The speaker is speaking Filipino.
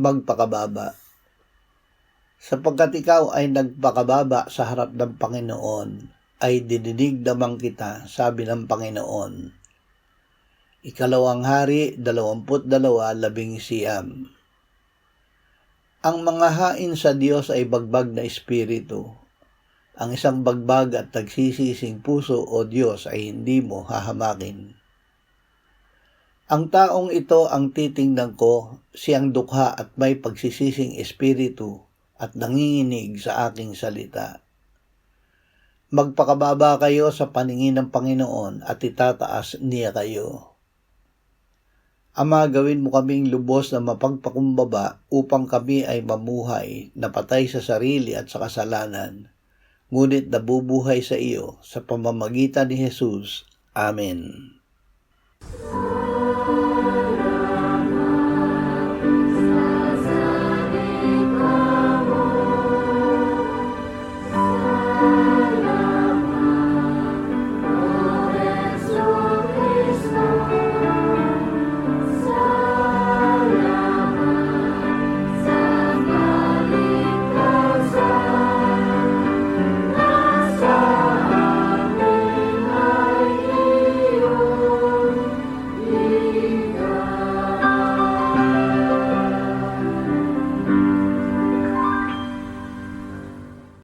magpakababa. Sapagkat ikaw ay nagpakababa sa harap ng Panginoon, ay dinidig naman kita, sabi ng Panginoon. Ikalawang Hari 22:11. Ang mga hain sa Diyos ay bagbag na espiritu. Ang isang bagbag at nagsisising puso, o Diyos, ay hindi mo hahamakin. Ang taong ito ang titingnan ko, siyang dukha at may pagsisising espiritu at nanginginig sa aking salita. Magpakababa kayo sa paningin ng Panginoon at itataas niya kayo. Ama, gawin mo kaming lubos na mapagpakumbaba upang kami ay mamuhay na patay sa sarili at sa kasalanan, ngunit nabubuhay sa iyo sa pamamagitan ni Jesus. Amen.